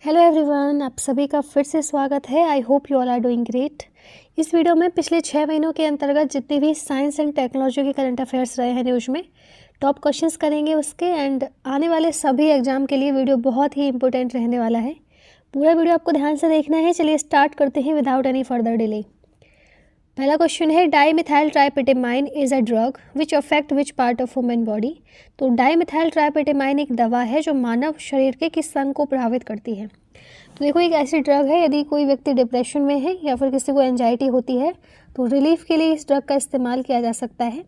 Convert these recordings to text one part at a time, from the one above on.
Hello everyone, आप सभी का फिर से स्वागत है। I hope you all are doing great. इस वीडियो में पिछले 6 महीनों के अंतर्गत जितने भी साइंस एंड टेक्नोलॉजी के करंट अफेयर्स रहे हैं न्यूज़ में, टॉप क्वेश्चंस करेंगे उसके। एंड आने वाले सभी एग्जाम के लिए वीडियो बहुत ही इंपॉर्टेंट रहने वाला है। पूरा वीडियो आपको ध्यान से देखना है। चलिए स्टार्ट करते हैं विदाउट एनी फर्दर डिले। पहला क्वेश्चन है, dimethyl tryptamine is a drug which affect which part of human body. तो डाईमिथाइल ट्राइपेटामाइन एक दवा है जो मानव शरीर के किस अंग को प्रभावित करती है। तो देखो, एक ऐसी ड्रग है, यदि कोई व्यक्ति डिप्रेशन में है या फिर किसी को एंजाइटी होती है तो रिलीफ के लिए इस ड्रग का इस्तेमाल किया जा सकता है।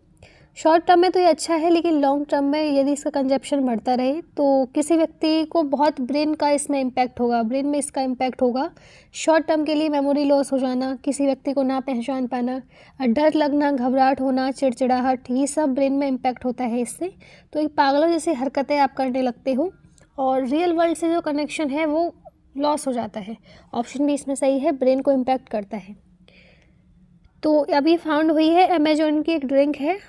शॉर्ट टर्म में तो ये अच्छा है, लेकिन लॉन्ग टर्म में यदि इसका कंजप्शन बढ़ता रहे तो किसी व्यक्ति को बहुत ब्रेन का इसमें इम्पैक्ट होगा, ब्रेन में इसका इम्पैक्ट होगा। शॉर्ट टर्म के लिए मेमोरी लॉस हो जाना, किसी व्यक्ति को ना पहचान पाना, डर लगना, घबराहट होना, चिड़चिड़ाहट, ये सब ब्रेन में इम्पैक्ट होता है इससे। तो एक पागलों जैसी हरकतें आप करने लगते हो और रियल वर्ल्ड से जो कनेक्शन है वो लॉस हो जाता है। ऑप्शन भी इसमें सही है, ब्रेन को इम्पैक्ट करता है। तो अभी फाउंड हुई है, अमेजोन की एक ड्रिंक है,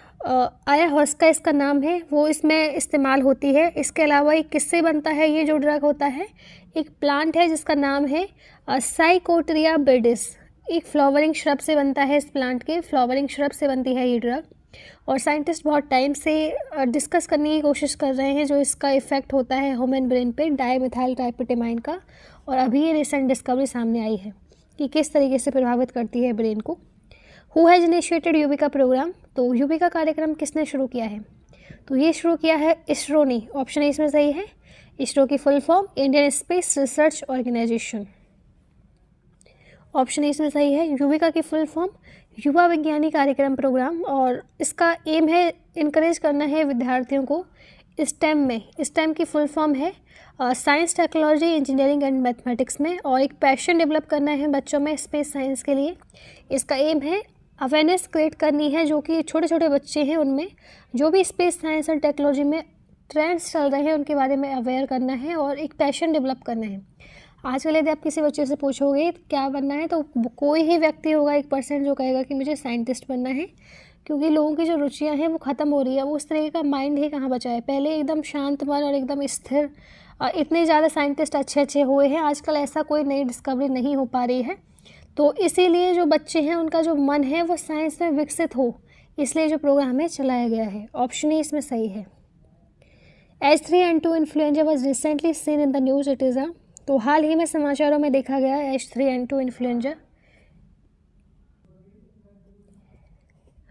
ayahuasca इसका नाम है, वो इसमें इस्तेमाल होती है। इसके अलावा एक किससे बनता है ये जो ड्रग होता है, एक प्लांट है जिसका नाम है साइकोटरिया बेडिस। एक फ्लावरिंग श्रब से बनता है, इस प्लांट के फ्लावरिंग श्रब से बनती है ये ड्रग। और साइंटिस्ट बहुत टाइम से डिस्कस करने की कोशिश कर रहे हैं जो इसका इफ़ेक्ट होता है ह्यूमन ब्रेन पे, डाईमिथाइल ट्राइपेटामाइन का। और अभी ये रिसेंट डिस्कवरी सामने आई है कि किस तरीके से प्रभावित करती है ब्रेन को। Who has initiated Yuvika programme. तो यूविका कार्यक्रम किसने शुरू किया है, तो ये शुरू किया है इसरो ने। ऑप्शन इसमें सही है। इसरो की full form Indian space research organisation. Option इसमें सही है। यूविका की फुल फॉर्म युवा विज्ञानी कार्यक्रम प्रोग्राम, और इसका एम है इनकरेज करना है विद्यार्थियों को स्टेम में। स्टेम की फुल फॉर्म है science, technology, engineering and mathematics में, और एक पैशन डेवलप करना है बच्चों में स्पेस साइंस के लिए। इसका एम है अवेयरनेस क्रिएट करनी है, जो कि छोटे छोटे बच्चे हैं उनमें जो भी स्पेस साइंस और टेक्नोलॉजी में ट्रेंड्स चल रहे हैं उनके बारे में अवेयर करना है और एक पैशन डेवलप करना है। आजकल यदि आप किसी बच्चे से पूछोगे क्या बनना है तो कोई ही व्यक्ति होगा 1% जो कहेगा कि मुझे साइंटिस्ट बनना है, क्योंकि लोगों की जो रुचियां हैं वो ख़त्म हो रही है। वो उस तरह का माइंड ही कहाँ बचा है। पहले एकदम शांत मन और एकदम स्थिर, इतने ज़्यादा साइंटिस्ट अच्छे अच्छे हुए हैं, आजकल ऐसा कोई नई डिस्कवरी नहीं हो पा रही है। तो इसीलिए जो बच्चे हैं उनका जो मन है वो साइंस में विकसित हो, इसलिए जो प्रोग्राम है चलाया गया है। ऑप्शन ही इसमें सही है। H3N2 influenza was recently seen in the news, it is तो हाल ही में समाचारों में देखा गया H3N2 इन्फ्लुएंजा।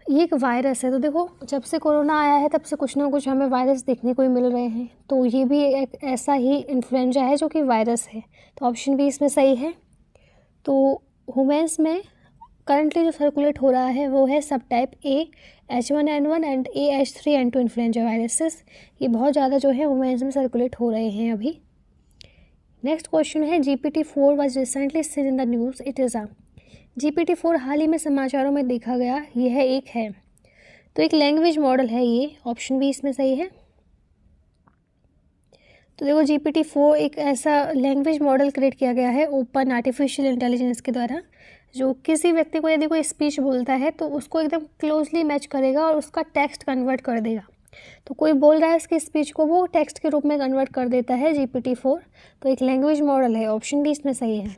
ये एक वायरस है। तो देखो, जब से कोरोना आया है तब से कुछ ना कुछ हमें वायरस देखने को ही मिल रहे हैं। तो ये भी एक ऐसा ही इन्फ्लुएंजा है जो कि वायरस है। तो ऑप्शन भी इसमें सही है। तो ह्यूमन्स में करंटली जो सर्कुलेट हो रहा है वो है सब type A H1N1 and H3N2 influenza viruses. ये बहुत ज़्यादा जो है ह्यूमन्स में सर्कुलेट हो रहे हैं अभी। नेक्स्ट क्वेश्चन है, GPT-4 was recently seen in the news, it is GPT-4 हाल ही में समाचारों में देखा गया, यह एक है। तो एक लैंग्वेज मॉडल है ये। ऑप्शन भी इसमें सही है। तो देखो, GPT-4 एक ऐसा लैंग्वेज मॉडल क्रिएट किया गया है ओपन आर्टिफिशियल इंटेलिजेंस के द्वारा, जो किसी व्यक्ति को यदि कोई स्पीच बोलता है तो उसको एकदम क्लोजली मैच करेगा और उसका टेक्स्ट कन्वर्ट कर देगा। तो कोई बोल रहा है उसकी स्पीच को, वो टेक्स्ट के रूप में कन्वर्ट कर देता है GPT-4। तो एक लैंग्वेज मॉडल है। ऑप्शन भी इसमें सही है।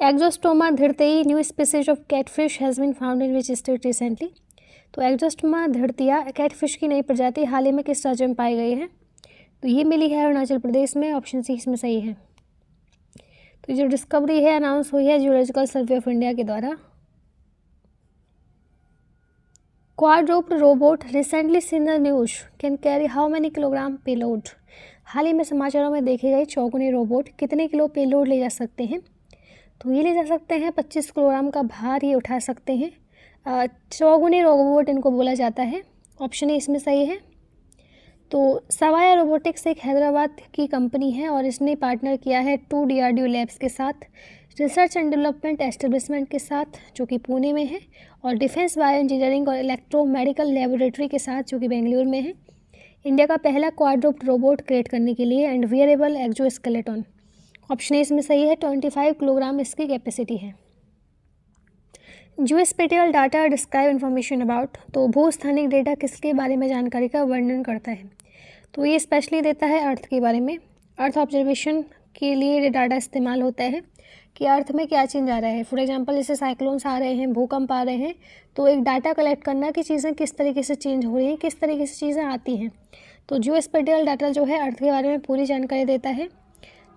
Exostoma dhritiae new species of catfish has been found in which state recently. तो एक्जोस्टोमा धृतिया कैटफिश की नई प्रजाति हाल ही में किस राज्य में पाई गई है। तो ये मिली है अरुणाचल प्रदेश में। ऑप्शन सी इसमें सही है। तो जो डिस्कवरी है अनाउंस हुई है जियोलॉजिकल सर्वे ऑफ इंडिया के द्वारा। Quadruped robot recently seen the news can carry how many kilogram payload. हाल ही में समाचारों में देखे गए चौगुनी रोबोट कितने किलो पेलोड ले जा सकते हैं। तो ये ले जा सकते हैं 25 किलोग्राम का भार ये उठा सकते हैं। चौगुनी रोबोट इनको बोला जाता है। ऑप्शन ही इसमें सही है। तो सवाया रोबोटिक्स एक हैदराबाद की कंपनी है और इसने पार्टनर किया है 2 DRDO लैब्स के साथ, रिसर्च एंड डेवलपमेंट एस्टेब्लिशमेंट के साथ जो कि पुणे में है, और डिफेंस बायो इंजीनियरिंग और इलेक्ट्रो मेडिकल लेबोरेटरी के साथ जो कि बेंगलुरु में है। इंडिया का पहला क्वाड्रूप्ड रोबोट क्रिएट करने के लिए एंड वियरेबल एक्जोस्केलेटन। ऑप्शन इसमें सही है। 25 किलोग्राम इसकी कैपेसिटी है। जियोस्पेटियल डाटा डिस्क्राइब इन्फॉर्मेशन अबाउट। तो भूस्थानिक डेटा किसके बारे में जानकारी का वर्णन करता है। तो ये स्पेशली देता है अर्थ के बारे में। अर्थ ऑब्जर्वेशन के लिए ये डाटा इस्तेमाल होता है कि अर्थ में क्या चेंज आ रहा है। फॉर एग्जांपल जैसे साइक्लोन्स आ रहे हैं, भूकंप आ रहे हैं, तो एक डाटा कलेक्ट करना कि चीज़ें किस तरीके से चेंज हो रही हैं, किस तरीके से चीज़ें आती हैं। तो जियोस्पेटियल डाटा जो है अर्थ के बारे में पूरी जानकारी देता है।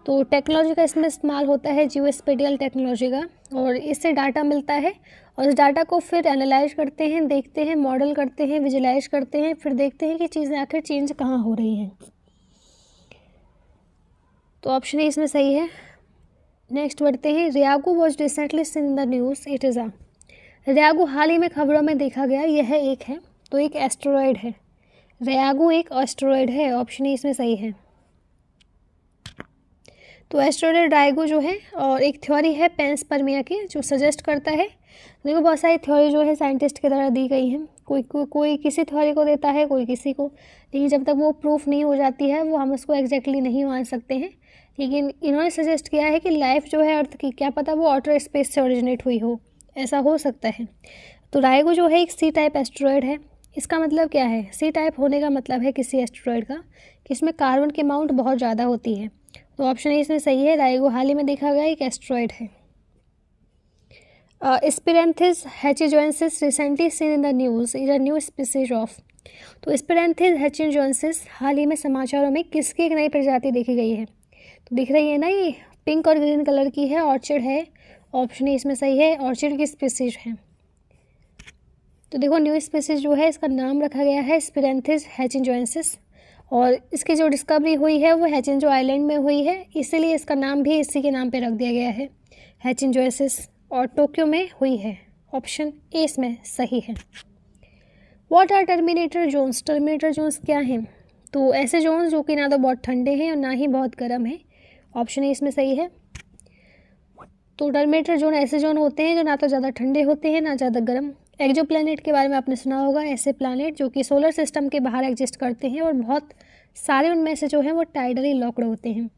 तो टेक्नोलॉजी का इसमें इस्तेमाल होता है, जियोस्पेटियल टेक्नोलॉजी का, और इससे डाटा मिलता है और इस डाटा को फिर एनालाइज करते हैं, देखते हैं, मॉडल करते हैं, विजुलाइज करते हैं, फिर देखते हैं कि चीज़ें आखिर चेंज कहाँ हो रही हैं। तो ऑप्शन ए इसमें सही है। नेक्स्ट बढ़ते हैं। Ryugu was recently seen in the news, it is a. Ryugu हाल ही में खबरों में देखा गया, यह एक है, तो एक एस्टेरॉयड है। रियागू एक एस्टेरॉयड है, ऑप्शन ए इसमें सही है। तो एस्टेरॉयड रायगू जो है और एक थ्योरी है पेंसपर्मिया की जो सजेस्ट करता है। देखो बहुत सारी थ्योरी जो है साइंटिस्ट के द्वारा दी गई हैं, कोई किसी थ्योरी को देता है, कोई किसी को, लेकिन जब तक वो प्रूफ नहीं हो जाती है वो हम उसको एग्जैक्टली नहीं मान सकते हैं। लेकिन इन्होंने सजेस्ट किया है कि लाइफ जो है अर्थ की, क्या पता वो आउटर स्पेस से ओरिजिनेट हुई हो, ऐसा हो सकता है। तो रायगू जो है एक सी टाइप एस्टेरॉयड है। इसका मतलब क्या है? सी टाइप होने का मतलब है किसी एस्टेरॉयड का कि इसमें कार्बन की अमाउंट बहुत ज़्यादा होती है। तो ऑप्शन ए इसमें सही है। रायगू हाल ही में देखा गया एक एस्टेरॉयड है। Spiranthes hachijoensis recently seen in the news is a new species of. तो स्पिरेंथिस हैचिजोएंसिस हाल ही में समाचारों में किसकी एक नई प्रजाति देखी गई है? तो दिख रही है ना, ये पिंक और ग्रीन कलर की है, ऑर्चिड है। ऑप्शन ए इसमें सही है, ऑर्चिड की स्पीसीज है। तो देखो न्यू स्पीसीज जो है इसका नाम रखा गया है स्पिरेंथिस हैचिजोएंसिस, और इसकी जो डिस्कवरी हुई है वो हैचिंजो आइलैंड में हुई है, इसीलिए इसका नाम भी इसी के नाम पे रख दिया गया है, हैचिंजोएसिस, और टोक्यो में हुई है। ऑप्शन ए इसमें सही है। What are terminator zones? Terminator zones क्या हैं? तो ऐसे जोन्स जो कि ना तो बहुत ठंडे हैं और ना ही बहुत गर्म हैं। ऑप्शन ए इसमें सही है। तो टर्मिनेटर जोन ऐसे जोन होते हैं जो ना तो ज़्यादा ठंडे होते हैं ना ज़्यादा गर्म। एक्जो प्लैनेट के बारे में आपने सुना होगा, ऐसे प्लैनेट जो कि सोलर सिस्टम के बाहर एग्जिस्ट करते हैं और बहुत सारे उनमें से जो हैं वो टाइडली लॉक्ड होते हैं।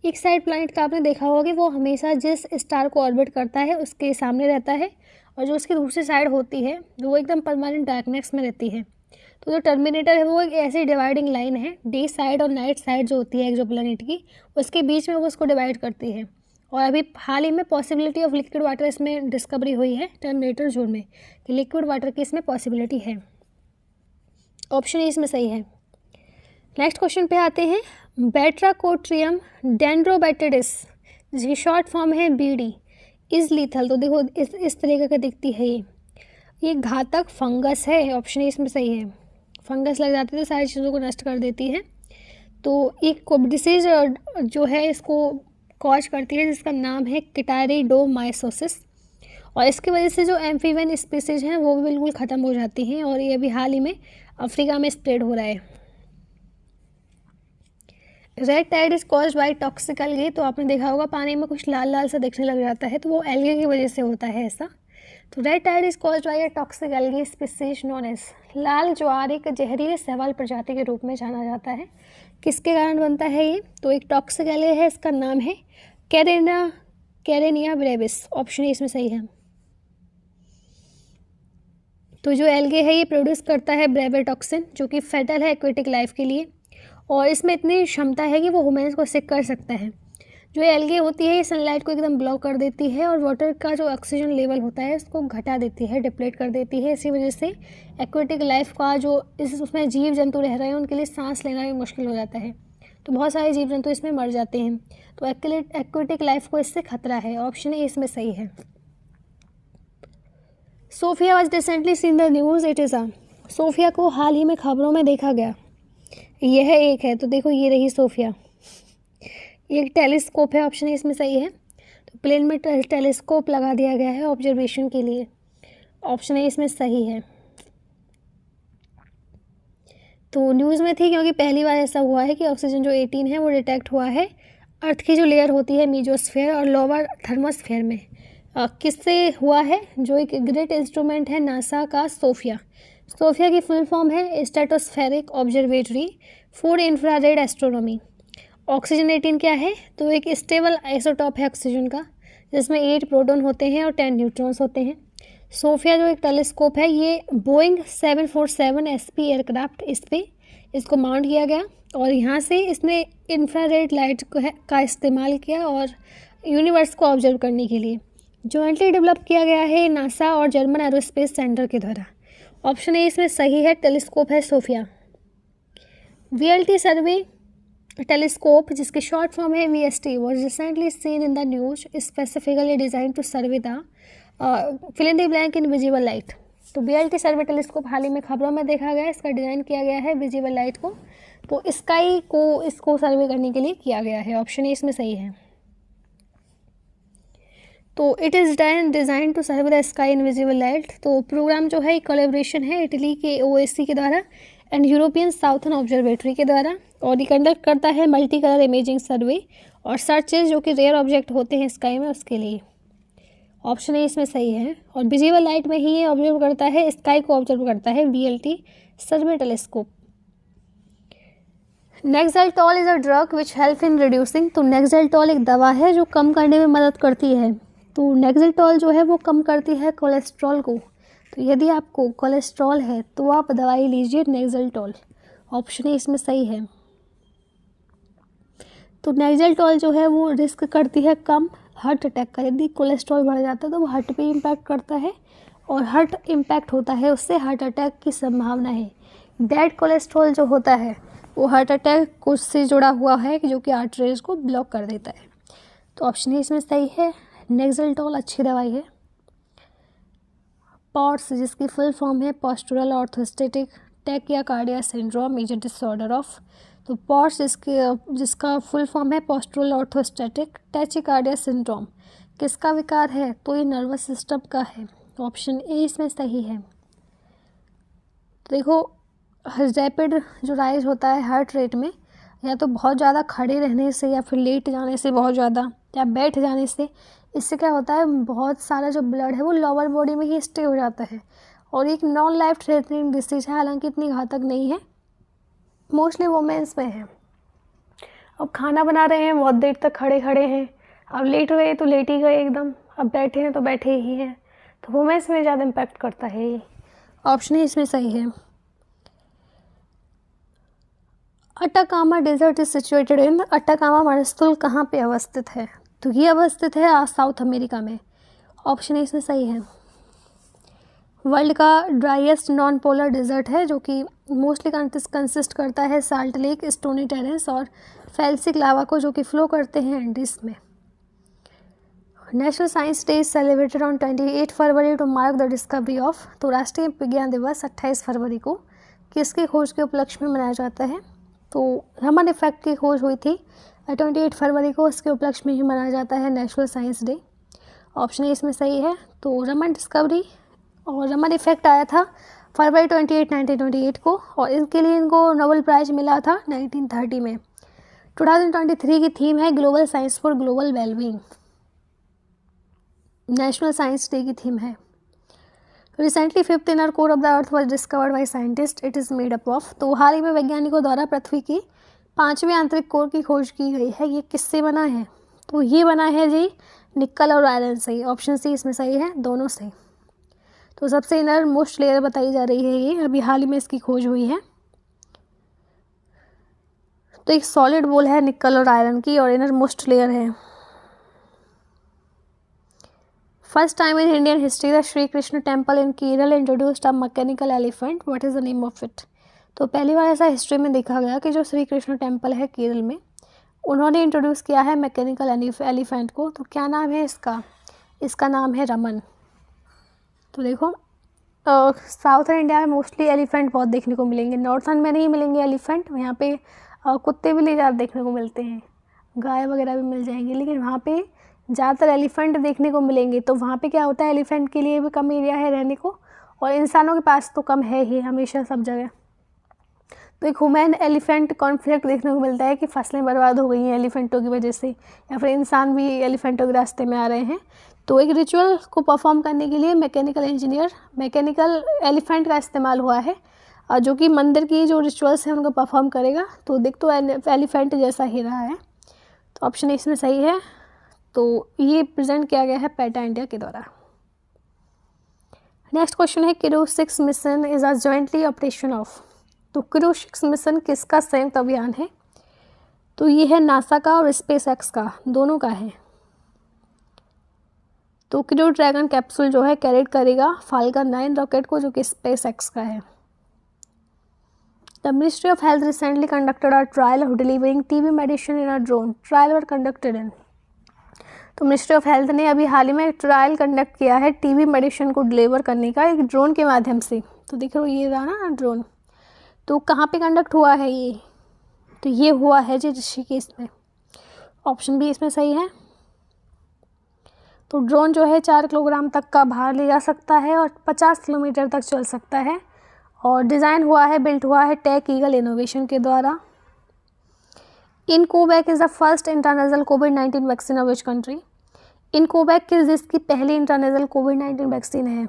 एक साइड प्लैनेट का आपने देखा होगा कि वो हमेशा जिस स्टार को ऑर्बिट करता है उसके सामने रहता है, और जो उसकी दूसरी साइड होती है वो एकदम परमानेंट डार्कनेस में रहती है। तो जो टर्मिनेटर है वो एक ऐसी डिवाइडिंग लाइन है, डे साइड और नाइट साइड जो होती है एक्जो प्लैनेट की, उसके बीच में वो उसको डिवाइड करती है। और अभी हाल ही में पॉसिबिलिटी ऑफ लिक्विड वाटर इसमें डिस्कवरी हुई है टर्मिनेटर जोन में, कि लिक्विड वाटर की इसमें पॉसिबिलिटी है। ऑप्शन ए इसमें सही है। नेक्स्ट क्वेश्चन पे आते हैं। बैट्राकोट्रियम डेंड्रोबैटिडिस जिसकी शॉर्ट फॉर्म है बीडी इज़ लीथल। तो देखो इस तरीके का दिखती है ये घातक फंगस है। ऑप्शन ए इसमें सही है। फंगस लग जाती है तो सारी चीज़ों को नष्ट कर देती है। तो एक डिसीज जो है इसको कॉज करती है जिसका नाम है किटारिडोमाइकोसिस, और इसकी वजह से जो एम्फीबियन स्पीसीज हैं वो भी बिल्कुल ख़त्म हो जाती हैं, और ये अभी हाल ही में अफ्रीका में स्प्रेड हो रहा है। Red tide is caused by toxic algae. तो आपने देखा होगा पानी में कुछ लाल लाल सा दिखने लग जाता है, तो वो एल्गे की वजह से होता है ऐसा। तो red tide is caused by a toxic algae species known as. लाल ज्वार एक जहरीले शैवाल प्रजाति के रूप में जाना जाता है। किसके कारण बनता है ये? तो एक टॉक्सिक एल्गे है, इसका नाम है कैरेनिया ब्रेविस। ऑप्शन ए इसमें सही है। तो जो एल्गे है ये प्रोड्यूस करता है ब्रेविटॉक्सिन जो कि फेटल है एक्वेटिक लाइफ के लिए, और इसमें इतनी क्षमता है कि वो ह्यूमन्स को सिक कर सकता है। जो एल्गे होती है ये सनलाइट को एकदम ब्लॉक कर देती है और वाटर का जो ऑक्सीजन लेवल होता है उसको घटा देती है, डिप्लेट कर देती है। इसी वजह से एक्वेटिक लाइफ का जो उसमें जीव जंतु रह रहे हैं उनके लिए सांस लेना भी मुश्किल हो जाता है, तो बहुत सारे जीव जंतु इसमें मर जाते हैं। तो एक्वेटिक लाइफ को इससे खतरा है। ऑप्शन ए इसमें सही है। Sophia was recently seen the news, it is a. Sophia को हाल ही में खबरों में देखा गया, यह एक है। तो देखो ये रही सोफिया, ये एक टेलीस्कोप है। ऑप्शन ए इसमें सही है। तो प्लेन में टेलीस्कोप लगा दिया गया है ऑब्जर्वेशन के लिए। ऑप्शन ए इसमें सही है। तो न्यूज़ में थी क्योंकि पहली बार ऐसा हुआ है कि ऑक्सीजन जो 18 है वो डिटेक्ट हुआ है अर्थ की जो लेयर होती है मीजोस्फेयर और लोअर थर्मोस्फेयर में। किससे हुआ है? जो एक ग्रेट इंस्ट्रूमेंट है नासा का सोफिया। सोफिया की फुल फॉर्म है stratospheric observatory for infrared astronomy. Oxygen 18 क्या है? तो एक स्टेबल आइसोटॉप है ऑक्सीजन का, जिसमें 8 प्रोटॉन होते हैं और 10 न्यूट्रॉन्स होते हैं। सोफिया जो एक टेलीस्कोप है ये बोइंग 747 SP एयरक्राफ्ट इस पर इसको माउंट किया गया और यहाँ से इसने इंफ्रारेड लाइट का इस्तेमाल किया और यूनिवर्स को ऑब्जर्व करने के लिए। जॉइंटली डेवलप किया गया है नासा और जर्मन एरोस्पेस सेंटर के द्वारा। ऑप्शन ए इसमें सही है, टेलीस्कोप है सोफिया। VLT सर्वे टेलीस्कोप, जिसकी शॉर्ट फॉर्म है VST, was recently seen in the news, specifically design to survey the fill in the blank in visible light. तो VLT survey telescope हाल ही में खबरों में देखा गया, इसका डिज़ाइन किया गया है विजिबल लाइट को, तो स्काई को इसको सर्वे करने के लिए किया गया है। ऑप्शन ए इसमें सही है। तो it is design to survey the sky in visible light. तो प्रोग्राम जो है कोलैबोरेशन है इटली के OSC के द्वारा एंड यूरोपियन साउथर्न ऑब्जर्वेटरी के द्वारा, और ये कंडक्ट करता है मल्टी कलर इमेजिंग सर्वे और सर्चेज जो कि रेयर ऑब्जेक्ट होते हैं स्काई में उसके लिए। ऑप्शन ए इसमें सही है। और विजिबल लाइट में ही ये ऑब्जर्व करता है, स्काई को ऑब्जर्व करता है VLT survey telescope. Nexaltol is a drug which help in reducing. तो नेक्सल्टॉल एक दवा है जो कम करने में मदद करती है। तो नेक्सल्टॉल जो है वो कम करती है कोलेस्ट्रॉल को। तो यदि आपको कोलेस्ट्रॉल है तो आप दवाई लीजिए नेक्सल्टॉल। ऑप्शन ए इसमें सही है। तो नेक्सल्टॉल जो है वो रिस्क करती है कम हार्ट अटैक का। यदि कोलेस्ट्रॉल बढ़ जाता है तो वो हार्ट पे इम्पैक्ट करता है और हार्ट इम्पैक्ट होता है उससे हार्ट अटैक की संभावना है। बैड कोलेस्ट्रॉल जो होता है वो हार्ट अटैक को से जुड़ा हुआ है जो कि आर्टरीज को ब्लॉक कर देता है। तो ऑप्शन ए इसमें सही है, नेक्सल्टॉल अच्छी दवाई है। पॉट्स, जिसकी फुल फॉर्म है postural orthostatic tachycardia syndrome, is a disorder of. तो पॉट्स जिसका फुल फॉर्म है पोस्टुरल ऑर्थोस्टेटिक टैकिकार्डिया सिंड्रोम, किसका विकार है? तो ये नर्वस सिस्टम का है। ऑप्शन ए इसमें सही है। तो देखो, रैपिड जो राइज होता है हार्ट रेट में, या तो बहुत ज़्यादा खड़े रहने से या फिर लेट जाने से बहुत ज़्यादा या बैठ जाने से, इससे क्या होता है बहुत सारा जो ब्लड है वो लोअर बॉडी में ही स्टे हो जाता है और एक नॉन लाइफ थ्रेटनिंग डिसीज है, हालांकि इतनी घातक नहीं है, मोस्टली वुमेन्स में है। अब खाना बना रहे हैं, बहुत देर तक खड़े खड़े हैं, अब लेट हुए तो लेट ही गए एकदम, अब बैठे हैं तो बैठे ही हैं, तो वुमेन्स में ज़्यादा इम्पैक्ट करता है ये। ऑप्शन ही इसमें सही है। Atacama desert is situated in. Atacama मरुस्थल कहाँ पे अवस्थित है? तो ये अवस्थित है साउथ अमेरिका में। ऑप्शन इसमें सही है। वर्ल्ड का ड्राइएस्ट नॉन पोलर डेजर्ट है जो कि मोस्टली कंसिस्ट करता है साल्ट लेक, स्टोनी टेरेस और फेल्सिक लावा को, जो कि फ्लो करते हैं एंडीज में। National science day is celebrated on 28 February to mark the discovery of. तो राष्ट्रीय विज्ञान दिवस 28 फरवरी को किसकी खोज के उपलक्ष्य में मनाया जाता है? तो रमन इफेक्ट की खोज हुई थी 28 फरवरी को, उसके उपलक्ष्य में ही मनाया जाता है national science day. Option A इसमें सही है। तो रमन डिस्कवरी और रमन इफेक्ट आया था फरवरी 28, 1928 को, और इनके लिए इनको नोबेल प्राइज मिला था 1930 में। 2023 की थीम है global science for global wellbeing. National science day की थीम है। Recently fifth inner core of the earth was discovered by scientist, it is made up of. तो हाल ही में वैज्ञानिकों द्वारा पृथ्वी की 5वें आंतरिक कोर की खोज की गई है। ये किससे बना है? तो ये बना है जी निकल और आयरन से। ऑप्शन सी इसमें सही है, दोनों से। तो सबसे इनर मोस्ट लेयर बताई जा रही है ये, अभी हाल ही में इसकी खोज हुई है। तो एक सॉलिड बोल है निकल और आयरन की, और इनर मोस्ट लेयर है। First time in Indian history the Shri Krishna temple in Kerala introduced a mechanical elephant, what is the name of it? तो पहली बार ऐसा हिस्ट्री में देखा गया कि जो श्री कृष्ण टेम्पल है केरल में, उन्होंने इंट्रोड्यूस किया है मैकेनिकल एलिफेंट को। तो क्या नाम है इसका? इसका नाम है रमन। तो देखो, साउथर्न इंडिया में मोस्टली एलिफेंट बहुत देखने को मिलेंगे, नॉर्थर्न में नहीं मिलेंगे एलिफेंट। यहाँ पे कुत्ते भी ज़्यादा देखने को मिलते हैं, गाय वगैरह भी मिल जाएंगे, लेकिन वहाँ पे ज़्यादातर एलिफेंट देखने को मिलेंगे। तो वहाँ पे क्या होता है, एलिफेंट के लिए भी कम एरिया है रहने को, और इंसानों के पास तो कम है ही हमेशा सब जगह। तो एक ह्यूमन एलिफेंट कॉन्फ्लिक्ट देखने को मिलता है कि फसलें बर्बाद हो गई हैं एलिफेंटों की वजह से, या फिर इंसान भी एलिफेंटों के रास्ते में आ रहे हैं। तो एक रिचुअल को परफॉर्म करने के लिए मैकेनिकल एलिफेंट का इस्तेमाल हुआ है, जो कि मंदिर की जो रिचुअल्स हैं उनको परफॉर्म करेगा। तो देख तो एलिफेंट जैसा ही रहा है। तो ऑप्शन इसमें सही है। तो ये प्रेजेंट किया गया है पैटा इंडिया के द्वारा। नेक्स्ट क्वेश्चन है, Kiro 6 mission is a jointly operation of. तो क्रू 6 मिशन किसका संयुक्त अभियान है? तो ये है नासा का और स्पेस एक्स का, दोनों का है। तो क्रू ड्रैगन कैप्सूल जो है कैरी करेगा फाल्कन 9 रॉकेट को, जो कि स्पेस एक्स का है। The ministry of health recently conducted a trial of delivering TB medicine in a drone. Trial were conducted in. तो मिनिस्ट्री ऑफ हेल्थ ने अभी हाल ही में ट्रायल कंडक्ट किया है टीबी मेडिसिन को डिलीवर करने का एक ड्रोन के माध्यम से। तो देख रहे हो ये रहा ना ड्रोन। तो कहाँ पे कंडक्ट हुआ है ये? तो ये हुआ है जी ऋषिकेश में। ऑप्शन बी इसमें सही है। तो ड्रोन जो है 4 किलोग्राम तक का भार ले जा सकता है और 50 किलोमीटर तक चल सकता है, और डिज़ाइन हुआ है, बिल्ट हुआ है टेक ईगल इनोवेशन के द्वारा। Incovacc is the first international covid vaccine of which country? Incovacc किस देश की पहली इंटरनेशनल कोविड-19 वैक्सीन है?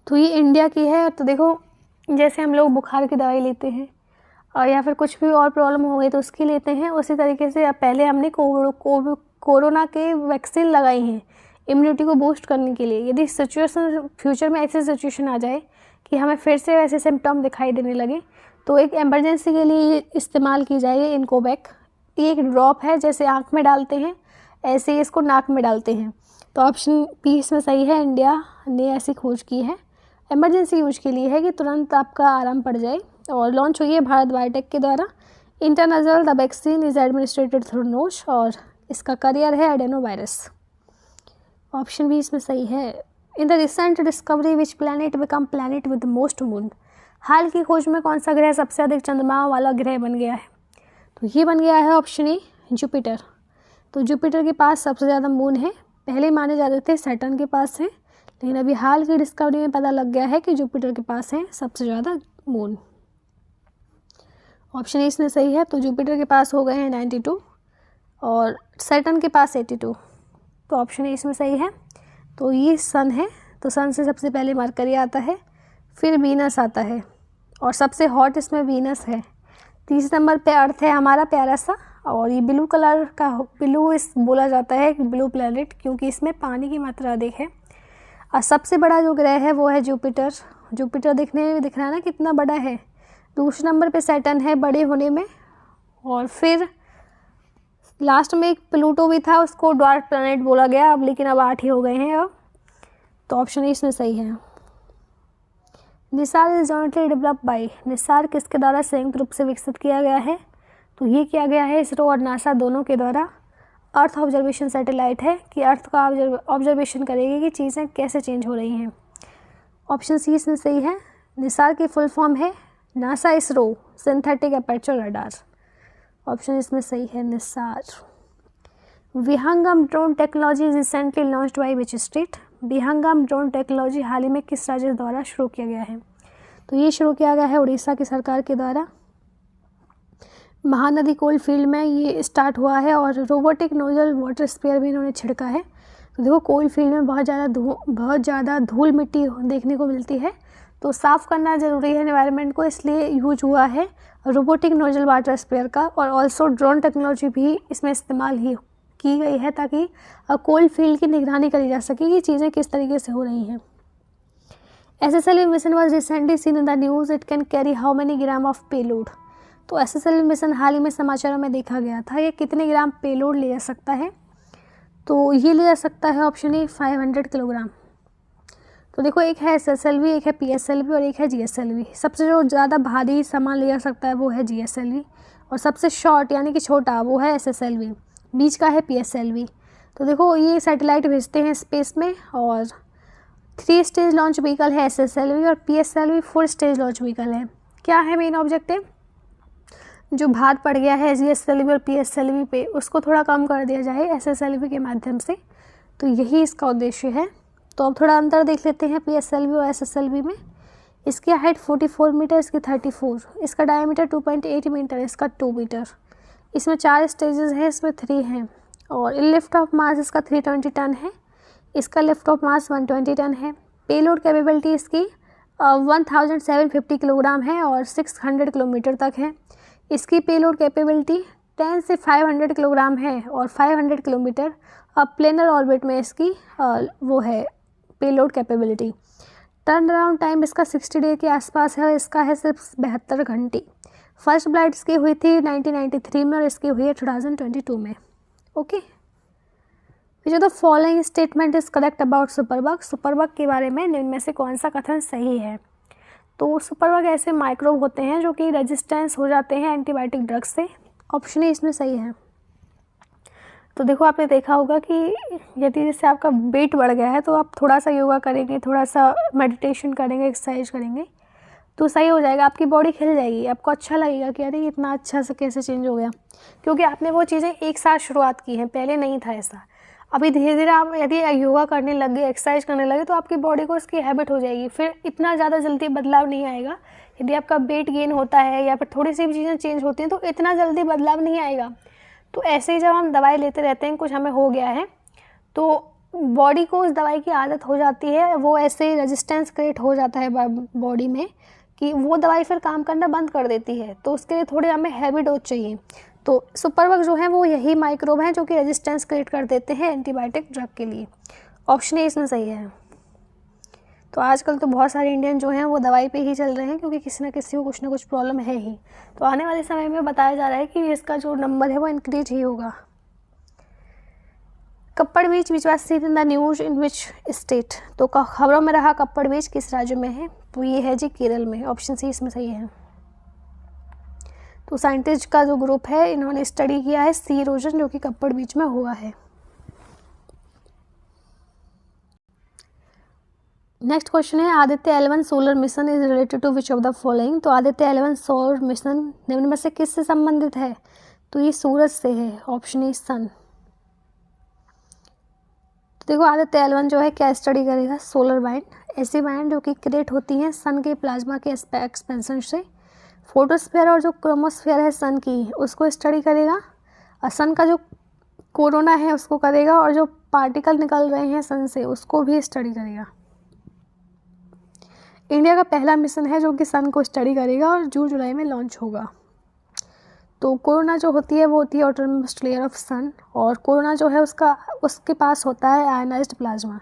तो ये इंडिया की है। तो देखो, जैसे हम लोग बुखार की दवाई लेते हैं और या फिर कुछ भी और प्रॉब्लम हो गई तो उसकी लेते हैं, उसी तरीके से पहले हमने कोरोना के वैक्सीन लगाई हैं इम्यूनिटी को बूस्ट करने के लिए। यदि सिचुएशन फ्यूचर में ऐसी सिचुएशन आ जाए कि हमें फिर से वैसे सिम्टम दिखाई देने लगे, तो एक इमरजेंसी के लिए इस्तेमाल की जाएगी इनकोवैक। ये एक ड्रॉप है, जैसे आँख में डालते हैं ऐसे ही इसको नाक में डालते हैं। तो ऑप्शन बी इसमें सही है। इंडिया ने ऐसी खोज की है, इमरजेंसी यूज के लिए है कि तुरंत आपका आराम पड़ जाए, और लॉन्च हुई है भारत बायोटेक के द्वारा। International the vaccine is administrated through nose, और इसका करियर है एडेनो वायरस। ऑप्शन बी इसमें सही है। In the recent discovery which planet become planet with most moon. हाल की खोज में कौन सा ग्रह सबसे अधिक चंद्रमा वाला ग्रह बन गया है? तो ये बन गया है ऑप्शन ए जुपिटर। तो जुपिटर के पास सबसे ज़्यादा मून है। पहले माने जाते थे सैटर्न के पास है, लेकिन अभी हाल की डिस्कवरी में पता लग गया है कि जुपिटर के पास है सबसे ज़्यादा मून। ऑप्शन ए इसमें सही है। तो जुपिटर के पास हो गए हैं 92 और सैटर्न के पास 82। तो ऑप्शन ए इसमें सही है। तो ये सन है, तो सन से सबसे पहले मरकरी आता है, फिर वीनस आता है, और सबसे हॉट इसमें वीनस है। 30 नंबर पे अर्थ है हमारा प्यारा सा, और ये ब्लू कलर का, ब्लू इस बोला जाता है कि ब्लू प्लैनेट, क्योंकि इसमें पानी की मात्रा अधिक है। और सबसे बड़ा जो ग्रह है वो है जुपिटर। जुपिटर दिखने में दिख रहा है ना कितना बड़ा है। दूसरे नंबर पे सैटर्न है बड़े होने में, और फिर लास्ट में एक प्लूटो भी था, उसको ड्वार्फ प्लैनेट बोला गया अब, लेकिन अब 8 ही हो गए हैं अब। तो ऑप्शन ए इसमें सही है। Nisar is jointly develop by. Nisar किसके द्वारा संयुक्त रूप से विकसित किया गया है? तो ये किया गया है इसरो और नासा दोनों के द्वारा। अर्थ ऑब्जर्वेशन सैटेलाइट है कि अर्थ का ऑब्जर्वेशन करेगी कि चीज़ें कैसे चेंज हो रही हैं। ऑप्शन सी इसमें सही है। निसार की फुल फॉर्म है NASA ISRO synthetic aperture radar. Option इसमें सही है निसार। विहंगम drone technology is recently launched by which state. विहंगम ड्रोन टेक्नोलॉजी हाल ही में किस राज्य द्वारा शुरू किया गया है? तो ये शुरू किया गया है उड़ीसा की सरकार के द्वारा। महानदी कोल फील्ड में ये स्टार्ट हुआ है, और रोबोटिक नोजल वाटर स्पेयर भी इन्होंने छिड़का है। तो देखो कोल फील्ड में बहुत ज़्यादा धूल मिट्टी देखने को मिलती है, तो साफ़ करना ज़रूरी है एनवायरनमेंट को, इसलिए यूज हुआ है रोबोटिक नोजल वाटर स्पेयर का। और ऑल्सो ड्रोन टेक्नोलॉजी भी इसमें इस्तेमाल ही की गई है, ताकि कोल फील्ड की निगरानी करी जा सके कि चीज़ें किस तरीके से हो रही हैं। SSLV mission was recently seen in the news. It can carry how many gram of payload. तो SSLV मिशन हाल ही में समाचारों में देखा गया था, ये कितने ग्राम पेलोड ले जा सकता है? तो ये ले जा सकता है ऑप्शन ए 500 किलोग्राम। तो देखो एक है SSLV, एक है PSLV और एक है GSLV। सबसे जो ज़्यादा भारी सामान ले जा सकता है वो है GSLV, और सबसे शॉर्ट यानी कि छोटा वो है SSLV, बीच का है PSLV। तो देखो ये सैटेलाइट भेजते हैं स्पेस में, और 3 स्टेज लॉन्च व्हीकल है SSLV, और PSLV 4 स्टेज लॉन्च व्हीकल है। क्या है मेन ऑब्जेक्टिव? जो भार पड़ गया है GSLV और PSLV पे, उसको थोड़ा कम कर दिया जाए SSLV के माध्यम से, तो यही इसका उद्देश्य है। तो अब थोड़ा अंतर देख लेते हैं PSLV और SSLV में। इसकी हाइट 44 मीटर, इसकी 34, इसका डायमीटर 2.8 मीटर, इसका 2 मीटर। इसमें 4 स्टेजेस हैं, इसमें 3 हैं, और लिफ्ट ऑफ मास इसका 320 टन है, इसका लिफ्ट ऑफ मास 120 टन है। पेलोड कैपेबिलिटी इसकी 1750 किलोग्राम है और 600 किलोमीटर तक है। इसकी पेलोड कैपेबिलिटी 10 से 500 किलोग्राम है और 500 किलोमीटर। अब प्लेनर ऑर्बिट में इसकी वो है payload capability. Turn around time इसका 60 डे के आसपास है और इसका है सिर्फ 72 घंटे। फर्स्ट फ्लाइट इसकी हुई थी 1993 में और इसकी हुई है 2022 में। ओके, जो the following statement is correct about superbug. Superbug के बारे में निम्न में से कौन सा कथन सही है? तो सुपरबग ऐसे माइक्रोब होते हैं जो कि रेजिस्टेंस हो जाते हैं एंटीबायोटिक ड्रग्स से। ऑप्शन ए इसमें सही है। तो देखो, आपने देखा होगा कि यदि जैसे आपका वेट बढ़ गया है तो आप थोड़ा सा योगा करेंगे, थोड़ा सा मेडिटेशन करेंगे, एक्सरसाइज करेंगे तो सही हो जाएगा, आपकी बॉडी खिल जाएगी, आपको अच्छा लगेगा कि अरे इतना अच्छा से कैसे चेंज हो गया, क्योंकि आपने वो चीज़ें एक साथ शुरुआत की हैं, पहले नहीं था ऐसा। अभी धीरे धीरे आप यदि योगा करने लगे, एक्सरसाइज करने लगे तो आपकी बॉडी को इसकी हैबिट हो जाएगी, फिर इतना ज़्यादा जल्दी बदलाव नहीं आएगा। यदि आपका वेट गेन होता है या फिर थोड़ी सी भी चीज़ें चेंज होती हैं तो इतना जल्दी बदलाव नहीं आएगा। तो ऐसे ही जब हम दवाई लेते रहते हैं, कुछ हमें हो गया है तो बॉडी को उस दवाई की आदत हो जाती है, वो ऐसे ही रेजिस्टेंस क्रिएट हो जाता है बॉडी में कि वो दवाई फिर काम करना बंद कर देती है। तो उसके लिए थोड़ी हमें हैवी डोज चाहिए। तो सुपरबग जो है वो यही माइक्रोब हैं जो कि रेजिस्टेंस क्रिएट कर देते हैं एंटीबायोटिक ड्रग के लिए। ऑप्शन ए इसमें सही है। तो आजकल तो बहुत सारे इंडियन जो हैं वो दवाई पे ही चल रहे हैं, क्योंकि किसी न किसी को कुछ ना कुछ प्रॉब्लम है ही। तो आने वाले समय में बताया जा रहा है कि इसका जो नंबर है वो इंक्रीज ही होगा। Kappad beach which was seen in the news in which state. तो खबरों में रहा कप्पड़ बीच किस राज्य में है? तो ये है जी केरल में। ऑप्शन सी इसमें सही है। तो साइंटिस्ट का जो ग्रुप है इन्होंने स्टडी किया है सी इरोजन जो कि कप्पड़ बीच में हुआ है। नेक्स्ट क्वेश्चन है Aditya L1 solar mission is related to which of the following. तो आदित्य L1 सोलर मिशन निम्न में से किससे संबंधित है? तो ये सूरज से है। ऑप्शन ए सन। तो देखो, आदित्य L1 जो है क्या स्टडी करेगा? सोलर बैंड, ऐसी बैंड जो कि क्रिएट होती हैं सन के प्लाज्मा के एक्सपेंशन से। फोटोस्फीयर और जो क्रोमोस्फीयर है सन की उसको स्टडी करेगा, और सन का जो कोरोना है उसको करेगा, और जो पार्टिकल निकल रहे हैं सन से उसको भी स्टडी करेगा। इंडिया का पहला मिशन है जो कि सन को स्टडी करेगा और जून जुलाई में लॉन्च होगा। तो कोरोना जो होती है वो होती है आउटरमोस्ट लेयर ऑफ सन, और कोरोना जो है उसके पास होता है आयनाइज्ड प्लाज्मा,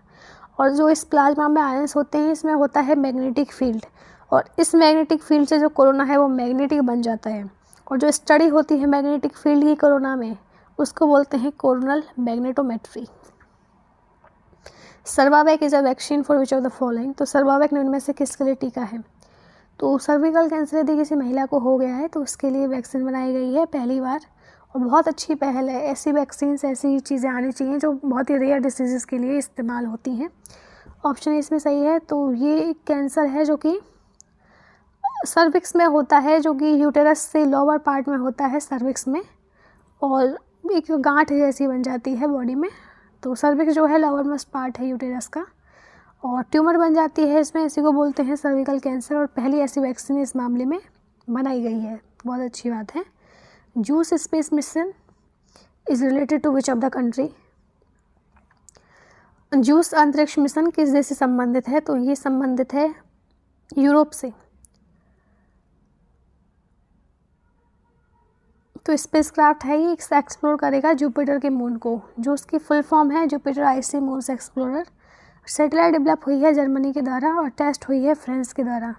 और जो इस प्लाज्मा में आयंस होते हैं इसमें होता है मैग्नेटिक फील्ड, और इस मैग्नेटिक फील्ड से जो कोरोना है वो मैग्नेटिक बन जाता है, और जो स्टडी होती है मैग्नेटिक फील्ड की कोरोना में उसको बोलते हैं coronal magnetometry. Cervavac is a vaccine for which of the following. तो सर्वावैक निम्न में से किसके लिए टीका है? तो सर्विकल कैंसर यदि किसी महिला को हो गया है तो उसके लिए वैक्सीन बनाई गई है पहली बार, और बहुत अच्छी पहल है। ऐसी वैक्सीन ऐसी चीज़ें आनी चाहिए जो बहुत ही रेयर डिसीज़ के लिए इस्तेमाल होती हैं। ऑप्शन इसमें सही है। तो ये एक कैंसर है जो कि सर्विक्स में होता है, जो कि यूटेरस से लोअर पार्ट में होता है सर्विक्स में, और एक गांठ जैसी बन जाती है बॉडी में। तो सर्विक्स जो है लोअर मोस्ट पार्ट है यूटेरस का, और ट्यूमर बन जाती है इसमें, इसी को बोलते हैं सर्विकल कैंसर, और पहली ऐसी वैक्सीन इस मामले में बनाई गई है। बहुत अच्छी बात है। Juice space mission is related to which of the country. Juice अंतरिक्ष मिशन किस देश से संबंधित है? तो ये संबंधित है यूरोप से। तो स्पेसक्राफ्ट है ये एक्सप्लोर करेगा जुपिटर के मून को, जो उसकी फुल फॉर्म है Jupiter IC moons explorer. Satellite develop हुई है जर्मनी के द्वारा और टेस्ट हुई है फ्रांस के द्वारा।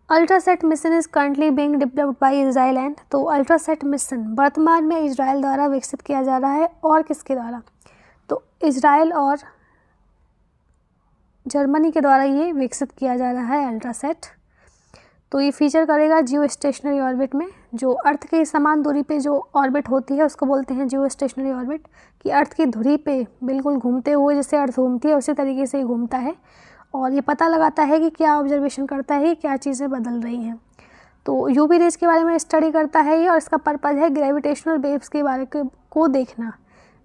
Ultrasat mission is currently being developed by Israel and. तो अल्ट्रासैट मिशन वर्तमान में इजराइल द्वारा विकसित किया जा रहा है, और किसके द्वारा? तो इजराइल और जर्मनी के द्वारा ये विकसित किया जा रहा है अल्ट्रासैट। तो ये फीचर करेगा जियो स्टेशनरी ऑर्बिट में, जो अर्थ के समान दूरी पे जो ऑर्बिट होती है उसको बोलते हैं जियो स्टेशनरी ऑर्बिट, कि अर्थ की धुरी पे बिल्कुल घूमते हुए जैसे अर्थ घूमती है उसी तरीके से ही घूमता है, और ये पता लगाता है कि क्या ऑब्जर्वेशन करता है, क्या चीज़ें बदल रही हैं। तो यूवी रेज के बारे में स्टडी करता है ये, और इसका पर्पज़ है ग्रेविटेशनल वेव्स के बारे को देखना।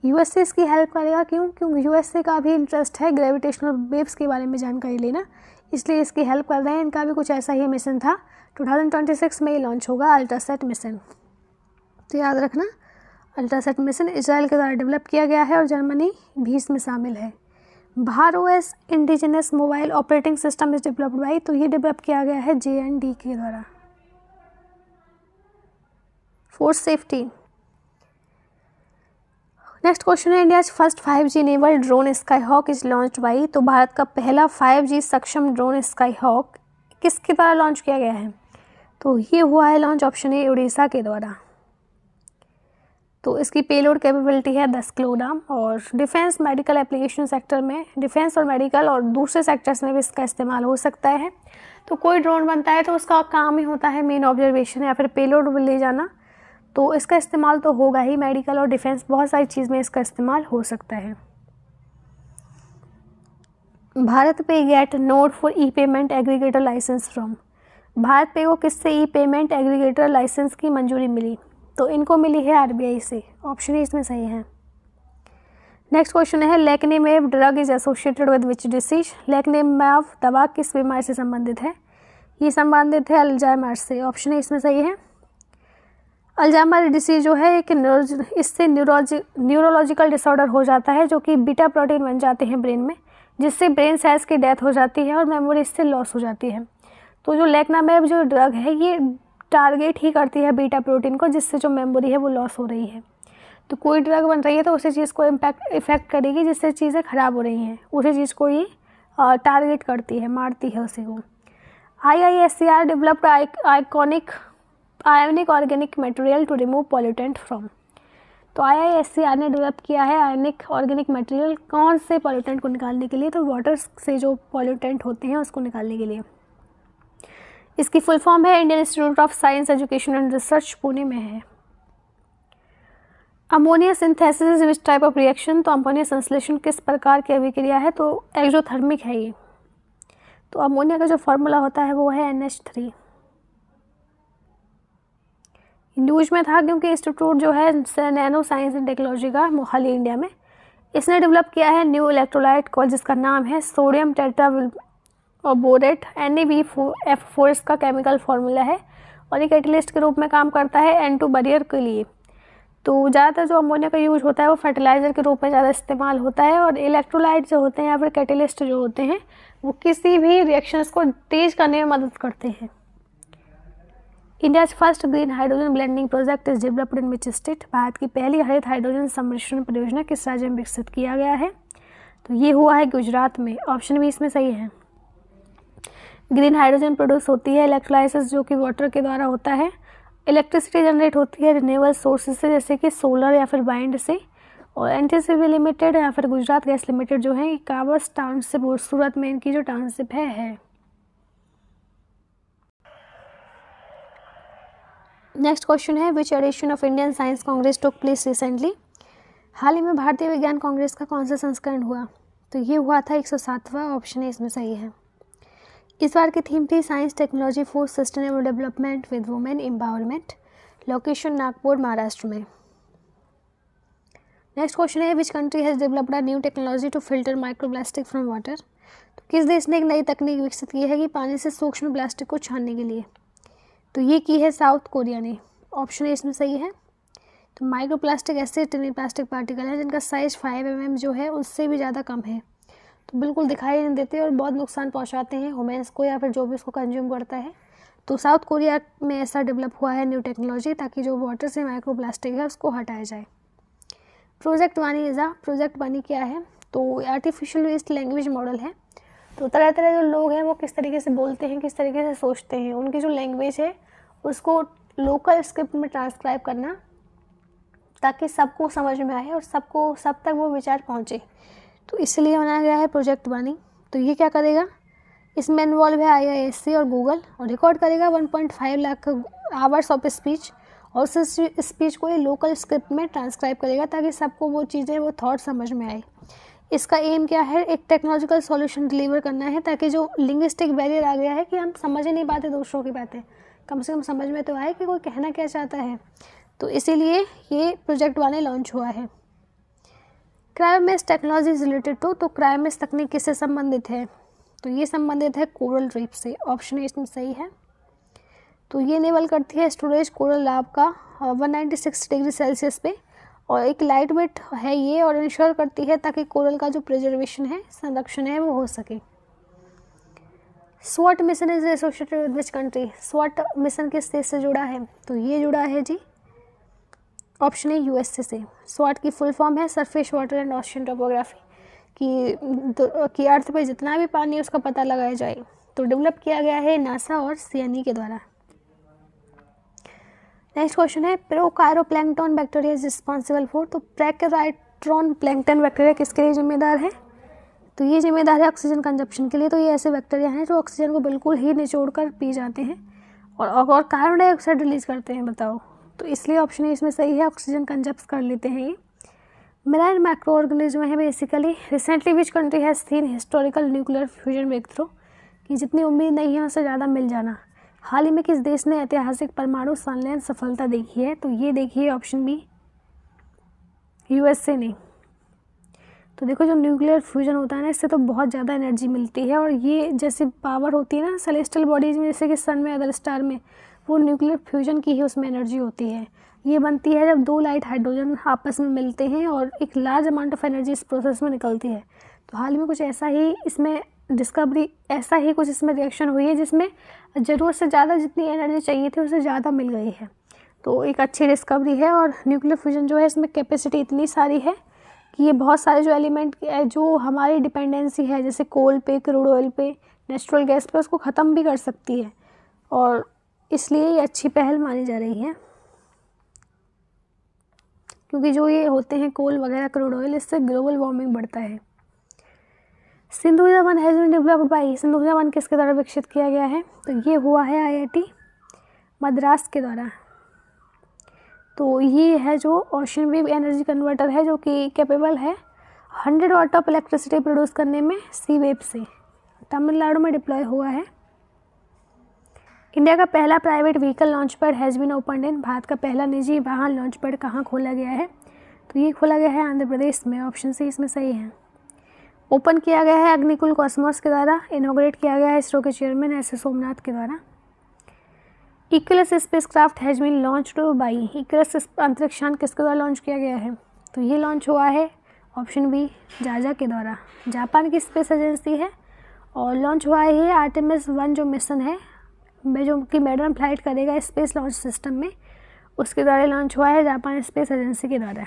यूएसए इसकी हेल्प करेगा, क्योंकि यूएसए का भी इंटरेस्ट है ग्रेविटेशनल वेव्स के बारे में जानकारी लेना, इसलिए इसकी हेल्प कर रहे हैं। इनका भी कुछ ऐसा ही मिशन था। 2026 में लॉन्च होगा अल्ट्रासैट मिशन। तो याद रखना, अल्ट्रासैट मिशन इजराइल के द्वारा डेवलप किया गया है और जर्मनी भी इसमें शामिल है। BharOS indigenous mobile operating system is developed by. तो ये डेवलप किया गया है JND के द्वारा। फोर्स सेफ्टी नेक्स्ट क्वेश्चन है, India's first 5G enabled drone sky hawk is launch by. तो भारत का पहला 5G सक्षम ड्रोन स्काई हॉक किसके द्वारा लॉन्च किया गया है? तो ये हुआ है लॉन्च ऑप्शन ए उड़ीसा के द्वारा। तो इसकी पेलोड कैपेबिलिटी है 10 किलोग्राम और डिफेंस मेडिकल एप्लीकेशन सेक्टर में, डिफेंस और मेडिकल और दूसरे सेक्टर्स में भी इसका इस्तेमाल हो सकता है। तो कोई ड्रोन बनता है तो उसका काम ही होता है मेन ऑब्जर्वेशन या फिर पेलोड ले जाना, तो इसका इस्तेमाल तो होगा ही। मेडिकल और डिफेंस बहुत सारी चीज़ में इसका इस्तेमाल हो सकता है। BharatPe get nod for e payment aggregator licence from. BharatPe को किससे ई पेमेंट एग्रीगेटर लाइसेंस की मंजूरी मिली? तो इनको मिली है आरबीआई से। ऑप्शन ए इसमें सही है। नेक्स्ट क्वेश्चन है, lecanemab drug is associated with which disease. Lecanemab दवा किस बीमारी से संबंधित है? ये संबंधित है अल्जाइमर से। ऑप्शन ए इसमें सही है। अल्जाइमर डिसीज जो है एक इससे न्यूरोलॉजिकल डिसऑर्डर हो जाता है जो कि बीटा प्रोटीन बन जाते हैं ब्रेन में, जिससे ब्रेन सेल्स की डेथ हो जाती है और मेमोरी इससे लॉस हो जाती है। तो जो लेकनामेव जो ड्रग है ये टारगेट ही करती है बीटा प्रोटीन को, जिससे जो मेमोरी है वो लॉस हो रही है। तो कोई ड्रग बन रही है तो उसी चीज़ को इफेक्ट करेगी जिससे चीज़ें ख़राब हो रही हैं, उसी चीज़ को ये टारगेट करती है, मारती है उसी को। IISCR developed ionic organic material to remove pollutant from. तो IISCR ने डेवलप किया है आयोनिक ऑर्गेनिक मटेरियल कौन से पॉल्यूटेंट को निकालने के लिए? तो वाटर से जो पॉल्यूटेंट होते हैं उसको निकालने के लिए। इसकी फुल फॉर्म है Indian institute of science education and research, Pune में है। Ammonia synthesis which type of reaction. तो अमोनिया संश्लेषण किस प्रकार की अभिक्रिया है? तो एक्सोथर्मिक है ये। तो अमोनिया का जो फॉर्मूला होता है वो है NH3। न्यूज में था क्योंकि इंस्टीट्यूट जो है नैनो साइंस एंड टेक्नोलॉजी का मोहाली इंडिया में, इसने डेवलप किया है न्यू इलेक्ट्रोलाइट को जिसका नाम है सोडियम टेट्राबोरेट NaBeF4। इसका केमिकल फार्मूला है और एक कैटलिस्ट के रूप में काम करता है N2 बैरियर के लिए। तो ज़्यादातर जो अमोनिया का यूज होता है वो फर्टिलाइज़र के रूप में ज़्यादा इस्तेमाल होता है, और इलेक्ट्रोलाइट जो होते हैं या फिर कैटलिस्ट जो होते हैं वो किसी भी रिएक्शंस को तेज करने में मदद करते हैं। India's first green hydrogen blending project is developed in which state. Bharat की पहली हरित हाइड्रोजन सम्मिश्रण परियोजना किस राज्य में विकसित किया गया है? तो ये हुआ है गुजरात में। ऑप्शन बी इसमें सही है। ग्रीन हाइड्रोजन प्रोड्यूस होती है इलेक्ट्रोलाइसिस जो कि वाटर के द्वारा होता है। इलेक्ट्रिसिटी जनरेट होती है रिन्यूएबल सोर्सेज से जैसे कि सोलर या फिर वाइंड से। और NTCV लिमिटेड या फिर गुजरात गैस लिमिटेड जो है कावस टाउनशिप सूरत में इनकी जो टाउनशिप है। नेक्स्ट क्वेश्चन है, which edition of Indian science congress took place recently. हाल ही में भारतीय विज्ञान कांग्रेस का कौन सा संस्करण हुआ? तो ये हुआ था 107वां। ऑप्शन ए इसमें सही है। इस बार की थीम थी science technology for sustainable development with women empowerment. Location Nagpur Maharashtra में। नेक्स्ट क्वेश्चन है, which country has developed a new technology to filter microplastic from water. तो किस देश ने एक नई तकनीक विकसित की है कि पानी से सूक्ष्म प्लास्टिक को छानने के लिए? तो ये की है साउथ कोरिया ने। ऑप्शन ए इसमें सही है। तो माइक्रोप्लास्टिक ऐसे टिनी प्लास्टिक पार्टिकल हैं जिनका साइज 5 mm जो है उससे भी ज़्यादा कम है, तो बिल्कुल दिखाई नहीं देते और बहुत नुकसान पहुंचाते हैं ह्यूमंस को या फिर जो भी इसको कंज्यूम करता है। तो साउथ कोरिया में ऐसा डेवलप हुआ है न्यू टेक्नोलॉजी ताकि जो वाटर से माइक्रोप्लास्टिक है उसको हटाया जाए। प्रोजेक्ट वानी प्रोजेक्ट वानी क्या है? तो आर्टिफिशियल वेस्ट लैंग्वेज मॉडल है। तो तरह तरह जो लोग हैं वो किस तरीके से बोलते हैं, किस तरीके से सोचते हैं, उनकी जो लैंग्वेज है उसको लोकल स्क्रिप्ट में ट्रांसक्राइब करना ताकि सबको समझ में आए और सब तक वो विचार पहुँचे। तो इसलिए बनाया गया है प्रोजेक्ट वानी। तो ये क्या करेगा? इसमें इन्वॉल्व है IISc और गूगल, और रिकॉर्ड करेगा 1.5 लाख आवर्स ऑफ स्पीच, और उस स्पीच को ये लोकल स्क्रिप्ट में ट्रांसक्राइब करेगा ताकि सबको वो चीज़ें वो थॉट समझ में आए। इसका एम क्या है? एक टेक्नोलॉजिकल सॉल्यूशन डिलीवर करना है ताकि जो लिंग्विस्टिक बैरियर आ गया है कि हम समझ ही नहीं पाते दूसरों की बातें, कम से कम समझ में तो आए कि कोई कहना क्या चाहता है। तो इसीलिए ये प्रोजेक्ट वाले लॉन्च हुआ है। क्रायोमेस टेक्नोलॉजी इज रिलेटेड टू। तो क्रायोमेस तकनीक किससे संबंधित है? तो ये संबंधित है कोरल रीफ से। ऑप्शन ए इसमें सही है। तो ये इनेबल करती है स्टोरेज कोरल लाभ का 196 डिग्री सेल्सियस पे, और एक लाइट वेट है ये, और इंश्योर करती है ताकि कोरल का जो प्रिजर्वेशन है, संरक्षण है, वो हो सके। स्वॉट mission is associated with which country. स्वॉट मिशन किस देश से जुड़ा है? तो ये जुड़ा है जी ऑप्शन ए यूएसए से। स्वाट की फुल फॉर्म है surface water and ocean topography, कि अर्थ पे जितना भी पानी है उसका पता लगाया जाए। तो डेवलप किया गया है नासा और सीएनई के द्वारा। नेक्स्ट क्वेश्चन है प्रोकायरोप्लैंक्टन बैक्टीरिया इज रिस्पॉन्सिबल फॉर। तो प्रोकायरोप्लैंक्टन प्लैंक्टन बैक्टीरिया किसके लिए जिम्मेदार है? तो ये जिम्मेदार है ऑक्सीजन कंजप्शन के लिए। तो ये ऐसे बैक्टीरिया हैं जो ऑक्सीजन को बिल्कुल ही निचोड़ कर पी जाते हैं और कार्बन डाइऑक्साइड रिलीज करते हैं। बताओ, तो इसलिए ऑप्शन ए इसमें सही है, ऑक्सीजन कंजप्ट कर लेते हैं ये। मेराइन माइक्रो ऑर्गेनिज्म है basically. Recently which country has seen historical nuclear fusion breakthrough, कि जितनी उम्मीद नहीं है उससे ज़्यादा मिल जाना। हाल ही में किस देश ने ऐतिहासिक परमाणु संलयन सफलता देखी है? तो ये देखिए ऑप्शन बी, यूएसए ने। तो देखो, जो न्यूक्लियर फ्यूजन होता है ना, इससे तो बहुत ज़्यादा एनर्जी मिलती है, और ये जैसे पावर होती है ना सेलेस्टियल बॉडीज में, जैसे कि सन में, अदर स्टार में, वो न्यूक्लियर फ्यूजन की ही उसमें एनर्जी होती है। ये बनती है जब दो लाइट हाइड्रोजन आपस में मिलते हैं और एक लार्ज अमाउंट ऑफ एनर्जी इस प्रोसेस में निकलती है। तो हाल में कुछ ऐसा ही इसमें ऐसा ही कुछ इसमें रिएक्शन हुई है जिसमें ज़रूरत से ज़्यादा जितनी एनर्जी चाहिए थी उससे ज़्यादा मिल गई है। तो एक अच्छी डिस्कवरी है, और न्यूक्लियर फ्यूजन जो है इसमें कैपेसिटी इतनी सारी है कि ये बहुत सारे जो एलिमेंट जो हमारी डिपेंडेंसी है, जैसे कोल पे, क्रूड ऑयल पे, नेचुरल गैस पे, उसको ख़त्म भी कर सकती है, और इसलिए ये अच्छी पहल मानी जा रही है। क्योंकि जो ये होते हैं कोल वगैरह, क्रूड ऑयल, इससे ग्लोबल वार्मिंग बढ़ता है। Sindhuja one has been developed by. Sindhuja one किसके द्वारा विकसित किया गया है? तो ये हुआ है आईआईटी मद्रास के द्वारा। तो ये है जो ओशन वेव एनर्जी कन्वर्टर है, जो कि कैपेबल है 100 वाट ऑफ इलेक्ट्रिसिटी प्रोड्यूस करने में सी वेव से। तमिलनाडु में डिप्लॉय हुआ है। इंडिया का पहला private vehicle launch pad has been opened in. भारत का पहला निजी वाहन लॉन्च पैड कहाँ खोला गया है? तो ये खोला गया है आंध्र प्रदेश में। ऑप्शन सी इसमें सही है। ओपन किया गया है अग्निकुल कॉस्मोस के द्वारा। इनॉग्रेट किया गया है इसरो के चेयरमैन एस सोमनाथ के द्वारा। Equuleus spacecraft has been launched by. Equuleus अंतरिक्षयान किसके द्वारा लॉन्च किया गया है? तो ये लॉन्च हुआ है ऑप्शन बी, जाजा के द्वारा। जापान की स्पेस एजेंसी है, और लॉन्च हुआ है ये आर्टेमिस 1 जो मिशन है, जो कि मैडर्न फ्लाइट करेगा स्पेस लॉन्च सिस्टम में, उसके द्वारा लॉन्च हुआ है जापान स्पेस एजेंसी के द्वारा।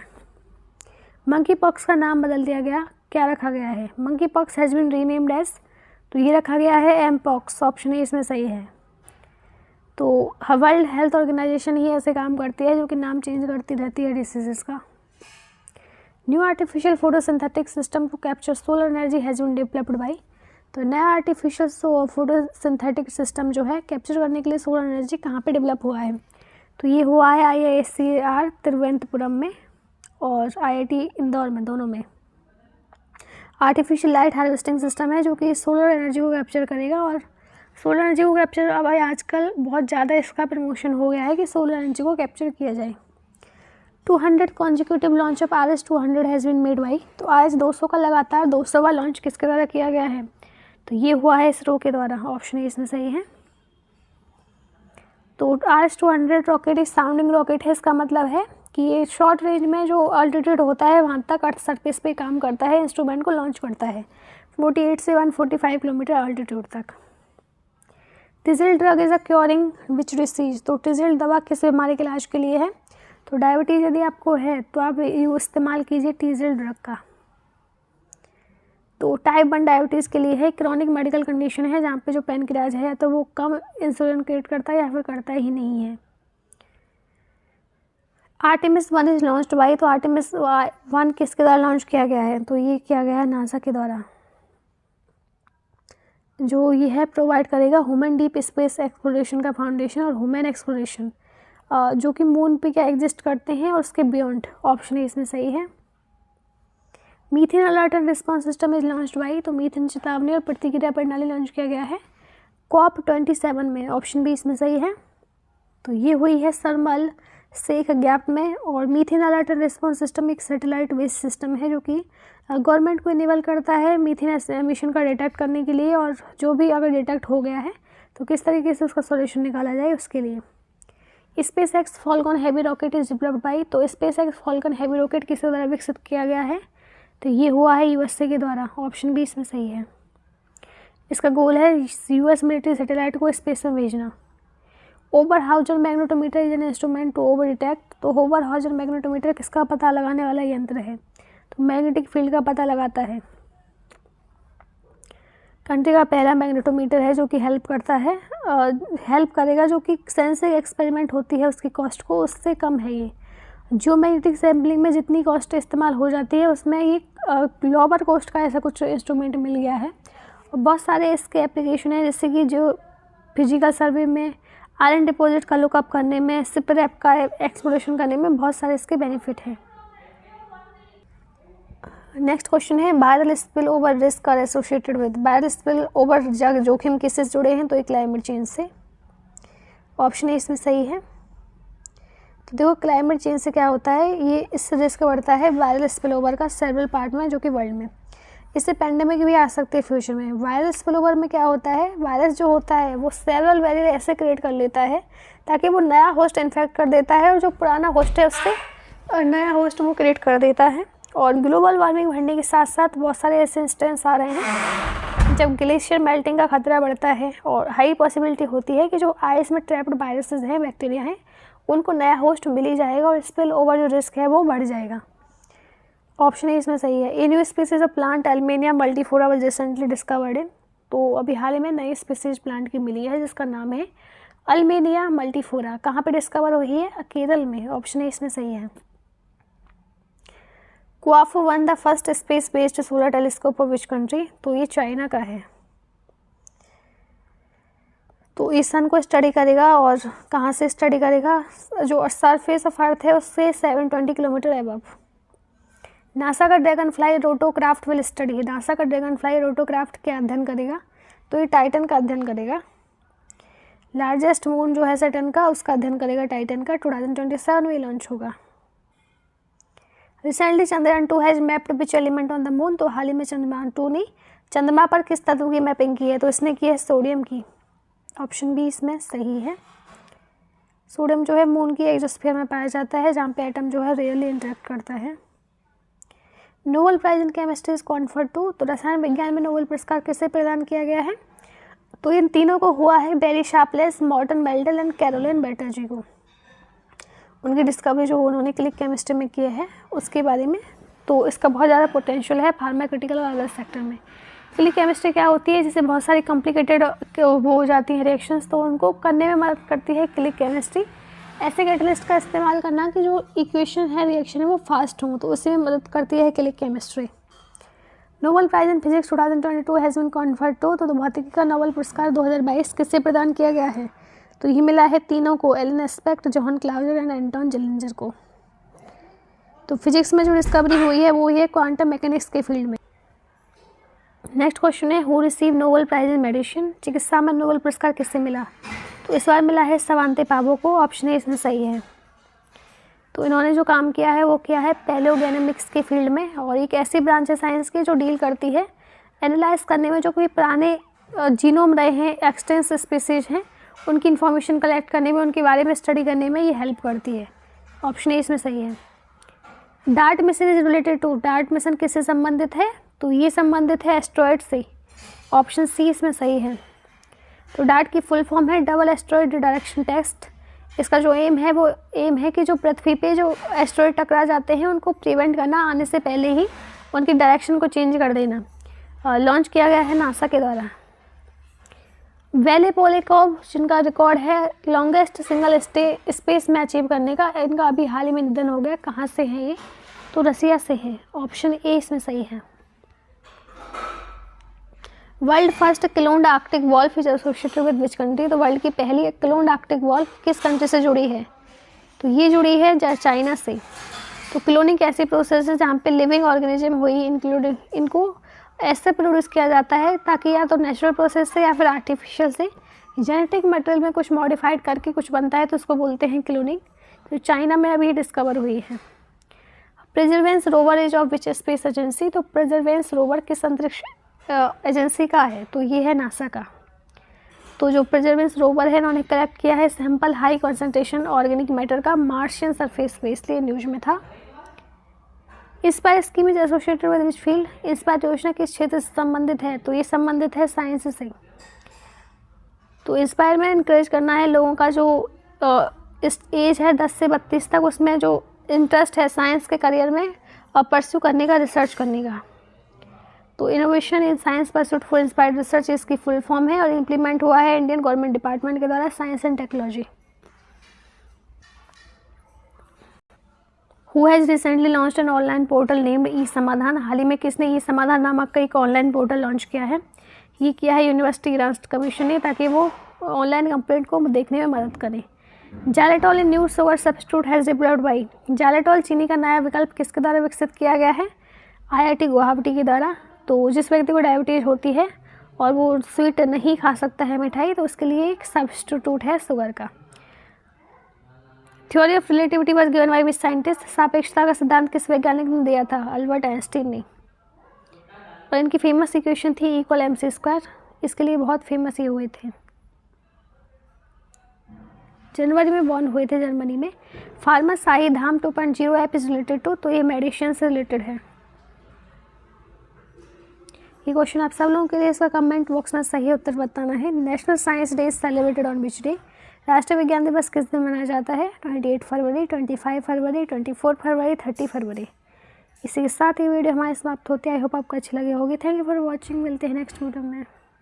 मंकी पॉक्स का नाम बदल दिया गया, क्या रखा गया है? Monkeypox has been renamed as. तो ये रखा गया है एम पॉक्स। ऑप्शन ए इसमें सही है। तो वर्ल्ड हेल्थ ऑर्गेनाइजेशन ही ऐसे काम करती है, जो कि नाम चेंज करती रहती है डिसीजेस का। New artificial photosynthetic system to capture solar energy has been developed by. तो नया आर्टिफिशियल फोटोसिंथेटिक सिस्टम जो है कैप्चर करने के लिए सोलर एनर्जी कहाँ पे डेवलप हुआ है? तो ये हुआ है IISER तिरुवनंतपुरम में और IIT इंदौर में, दोनों में। आर्टिफिशियल लाइट हार्वेस्टिंग सिस्टम है, जो कि सोलर एनर्जी को कैप्चर करेगा, और सोलर एनर्जी को कैप्चर अब आजकल बहुत ज़्यादा इसका प्रमोशन हो गया है कि सोलर एनर्जी को कैप्चर किया जाए। 200 consecutive launch of RS-200 has been made by. तो RS-200 का लगातार 200वां लॉन्च किसके द्वारा किया गया है? तो ये हुआ है इसरो के द्वारा। ऑप्शन ए इसमें सही है। तो RS-200 रॉकेट एक साउंडिंग रॉकेट है। इसका मतलब है कि ये शॉर्ट रेंज में जो अल्टीट्यूड होता है वहाँ तक अर्थ सरफेस पे काम करता है, इंस्ट्रूमेंट को लॉन्च करता है 48 से 145 किलोमीटर अल्टीट्यूड तक। Tzield drug is a curing which disease. तो टिजिल दवा किस बीमारी के इलाज के लिए है? तो डायबिटीज़ यदि आपको है तो आप इस्तेमाल कीजिए टिजिल ड्रग का। तो टाइप 1 डायबिटीज़ के लिए है, क्रॉनिक मेडिकल कंडीशन है जहाँ पे जो पैनक्रियाज है तो वो कम इंसुलिन क्रिएट करता है या फिर करता ही नहीं है। Artemis 1 is launched by. तो आर्टेमिस 1 किसके द्वारा लॉन्च किया गया है? तो ये किया गया है नासा के द्वारा, जो ये है प्रोवाइड करेगा ह्यूमन डीप स्पेस एक्सप्लोरेशन का फाउंडेशन और ह्यूमन एक्सप्लोरेशन, जो कि मून पे क्या एग्जिस्ट करते हैं और उसके बियॉन्ड। ऑप्शन ए इसमें सही है। Methane alert and response system is launched by. तो मीथेन चेतावनी और प्रतिक्रिया प्रणाली लॉन्च किया गया है COP27 में। ऑप्शन बी इसमें सही है। तो ये हुई है सरमल शेख गैप में। और methane alert and response system एक सैटेलाइट बेस्ड सिस्टम है, जो कि गवर्नमेंट को इनेबल करता है मीथेन एमिशन का डिटेक्ट करने के लिए, और जो भी अगर डिटेक्ट हो गया है तो किस तरीके से उसका सॉल्यूशन निकाला जाए उसके लिए। SpaceX Falcon heavy rocket is developed by. तो SpaceX फॉल्कन हैवी रॉकेट किसके द्वारा विकसित किया गया है? तो ये हुआ है USA के द्वारा। ऑप्शन बी इसमें सही है। इसका गोल है US मिलिट्री सैटेलाइट को स्पेस में भेजना। Overhauser magnetometer is an instrument to over detect. तो ओबरहाउजर मैग्नेटोमीटर किसका पता लगाने वाला यंत्र है? तो मैग्नेटिक फील्ड का पता लगाता है। कंट्री का पहला मैग्नेटोमीटर है जो कि हेल्प करता है, हेल्प करेगा, जो कि सेंसिंग एक्सपेरिमेंट होती है उसकी कॉस्ट को उससे कम है ये। जो मैग्नेटिक सैम्पलिंग में जितनी कॉस्ट इस्तेमाल हो जाती है उसमें ये लोअर कॉस्ट का ऐसा कुछ इंस्ट्रूमेंट मिल गया है। और बहुत सारे इसके एप्लीकेशन हैं, जैसे कि जो फिजिकल सर्वे में, आयरन डिपॉजिट का लुकअप करने में, सिपरैप का एक्सप्लोरेशन करने में बहुत सारे इसके बेनिफिट हैं। नेक्स्ट क्वेश्चन है viral spill over risk are associated with. Viral spill over जोखिम किससे जुड़े हैं? तो ये क्लाइमेट चेंज से। ऑप्शन ए इसमें सही है। तो देखो क्लाइमेट चेंज से क्या होता है, ये इससे रिस्क बढ़ता है वायरल स्पिल ओवर का सेवरल पार्ट में, जो कि वर्ल्ड में। इससे पेंडेमिक भी आ सकती है फ्यूचर में। वायरल स्पिल ओवर में क्या होता है, वायरस जो होता है वो सेवरल वेरिएंट ऐसे क्रिएट कर लेता है ताकि वो नया होस्ट इन्फेक्ट कर देता है, और जो पुराना होस्ट है उससे नया होस्ट वो क्रिएट कर देता है। और ग्लोबल वार्मिंग बढ़ने के साथ साथ बहुत सारे ऐसे इंस्टेंस आ रहे हैं जब ग्लेशियर मेल्टिंग का खतरा बढ़ता है, और हाई पॉसिबिलिटी होती है कि जो आइस में ट्रैप्ड वायरसेस हैं, बैक्टीरिया हैं, उनको नया होस्ट मिल ही जाएगा और स्पिल ओवर जो रिस्क है वो बढ़ जाएगा। ऑप्शन ए इसमें सही है। A new species of plant almenia multiflora was recently discovered in. तो अभी हाल ही में नई स्पीसीज प्लांट की मिली है जिसका नाम है अल्मेनिया मल्टीफोरा। कहाँ पे डिस्कवर हुई है? केरल में। ऑप्शन ए इसमें सही है। Kuafu one the first space based solar telescope of which country? तो ये चाइना का है। तो इस सन को स्टडी करेगा, और कहाँ से स्टडी करेगा? जो सरफेस ऑफ अर्थ है उससे 720 किलोमीटर अबव। नासा का Dragonfly rotorcraft will study. NASA का ड्रैगन फ्लाई रोटोक्राफ्ट क्या अध्ययन करेगा? तो ये टाइटन का अध्ययन करेगा। लार्जेस्ट मून जो है सैटर्न का, उसका अध्ययन करेगा टाइटन का। 2027 में लॉन्च होगा। Recently Chandrayaan 2 has mapped which element on the moon. तो हाल ही में चंद्रयान 2 ने चंद्रमा पर किस तत्व की मैपिंग की है? तो इसने की है सोडियम की। ऑप्शन बी इसमें सही है। सोडियम जो है मून की एक्सोस्फीयर में पाया जाता है, जहाँ पे एटम जो है रेयरली इंटरेक्ट करता है। Nobel prize in chemistry is conferred to. तो रसायन विज्ञान में नोबेल पुरस्कार किसे प्रदान किया गया है? तो इन तीनों को हुआ है Barry Sharpless, Morten Meldal and Carolyn Bertozzi को। उनकी डिस्कवरी जो उन्होंने क्लिक केमिस्ट्री में की है उसके बारे में। तो इसका बहुत ज़्यादा पोटेंशियल है फार्मास्यूटिकल और अदर सेक्टर में। क्लिक केमिस्ट्री क्या होती है? जिससे बहुत सारी कॉम्प्लिकेटेड वो हो जाती हैं रिएक्शंस, तो उनको करने में मदद करती है क्लिक केमिस्ट्री। ऐसे कैटलिस्ट का इस्तेमाल करना कि जो इक्वेशन है, रिएक्शन है, वो फास्ट हो, तो उसी में मदद करती है click chemistry. Nobel prize in physics 2022 has been conferred to. तो भौतिकी का नोबेल पुरस्कार 2022 किससे प्रदान किया गया है? तो ये मिला है तीनों को, Alain Aspect, John Clauser and Anton Zeilinger को। तो फिजिक्स में जो डिस्कवरी हुई है वो है क्वांटम मैकेनिक्स के फील्ड में। नेक्स्ट क्वेश्चन है who receive Nobel prize in medicine. चिकित्सा में नोबेल पुरस्कार किससे मिला? तो इस बार मिला है सवांते पावो को। ऑप्शन ए इसमें सही है। तो इन्होंने जो काम किया है वो किया है पैलियोजेनेमिक्स के फील्ड में, और एक ऐसी ब्रांच है साइंस की जो डील करती है एनालाइज करने में जो कोई पुराने जीनोम रहे हैं, एक्सटेंस स्पीसीज हैं, उनकी इन्फॉर्मेशन कलेक्ट करने में, उनके बारे में स्टडी करने में ये हेल्प करती है। ऑप्शन ए इसमें सही है। DART mission is related to. DART mission किससे संबंधित है? तो ये संबंधित है एस्ट्रॉयड से। ऑप्शन सी इसमें सही है। तो डार्ट की फुल फॉर्म है डबल एस्ट्रॉयड डायरेक्शन टेस्ट। इसका जो एम है वो एम है कि जो पृथ्वी पे जो एस्ट्रॉयड टकरा जाते हैं उनको प्रिवेंट करना, आने से पहले ही उनकी डायरेक्शन को चेंज कर देना। लॉन्च किया गया है नासा के द्वारा। वेले पोलिकोव जिनका रिकॉर्ड है लॉन्गेस्ट सिंगल स्टे स्पेस में अचीव करने का, इनका अभी हाल ही में निधन हो गया। कहाँ से है ये? तो रसिया से है। ऑप्शन ए इसमें सही है। World first cloned Arctic wolf is associated with which country. तो वर्ल्ड की पहली क्लोन्ड आर्कटिक वॉल्फ किस कंट्री से जुड़ी है? तो ये जुड़ी है चाइना से। तो क्लोनिंग ऐसी प्रोसेस है जहाँ पे लिविंग ऑर्गेनिज्म हुई, इंक्लूडिंग इनको ऐसे प्रोड्यूस किया जाता है ताकि या तो नेचुरल प्रोसेस से या फिर आर्टिफिशियल से जेनेटिक मटेरियल में कुछ मॉडिफाइड करके कुछ बनता है, तो उसको बोलते हैं क्लोनिंग। तो चाइना में अभी डिस्कवर हुई है। प्रिजर्वेंस rover is of which space agency. तो प्रिजर्वेंस रोवर किस अंतरिक्ष एजेंसी का है? तो ये है नासा का। तो जो प्रिजर्वेंस रोवर है इन्होंने कलेक्ट किया है sample high concentration organic matter का मार्शियन सरफेस पे, इसलिए न्यूज में था। Inspire scheme is associated with which field. Inspire योजना किस क्षेत्र से संबंधित है? तो ये संबंधित है साइंस से। तो इंस्पायर में इनक्रेज करना है लोगों का जो इस एज है 10 से 32 तक, उसमें जो इंटरेस्ट है साइंस के करियर में और परस्यू करने का, रिसर्च करने का। तो innovation in science pursuit for inspired research इसकी फुल फॉर्म है और इम्प्लीमेंट हुआ है इंडियन गवर्नमेंट डिपार्टमेंट के द्वारा science and technology. Who has recently launched an online portal named e Samadhan. हाल ही में किसने ई समाधान नामक का एक ऑनलाइन पोर्टल लॉन्च किया है? ये किया है यूनिवर्सिटी ग्रांट्स कमीशन ने, ताकि वो ऑनलाइन कंप्लेंट को देखने में मदद करें। Xylitol in new sugar substitute has developed by. Xylitol चीनी का नया विकल्प किसके द्वारा विकसित किया गया है? IIT गुवाहाटी के द्वारा। तो जिस व्यक्ति को डायबिटीज़ होती है और वो स्वीट नहीं खा सकता है मिठाई, तो उसके लिए एक सब्स्टिट्यूट है शुगर का। Theory of relativity was given by which scientist. सापेक्षता का सिद्धांत किस वैज्ञानिक ने दिया था? अल्बर्ट आइंस्टीन ने। और इनकी फेमस इक्वेशन थी E=mc²। इसके लिए बहुत फेमस ये हुए थे। जनवरी में बॉर्न हुए थे जर्मनी में। फार्मर शाही धाम 2.0 ऐप इज रिलेटेड टू। तो ये मेडिसिन से रिलेटेड है। ये क्वेश्चन आप सब लोगों के लिए, इसका कमेंट बॉक्स में सही उत्तर बताना है। National science day is celebrated on which day. राष्ट्रीय विज्ञान दिवस किस दिन मनाया जाता है? 28 फरवरी, 25 फरवरी, 24 फरवरी, 30 फरवरी। इसी के साथ ही वीडियो हमारी समाप्त होती है। आई होप आपको अच्छी लगी होगी। Thank you for watching. मिलते हैं नेक्स्ट वीडियो में।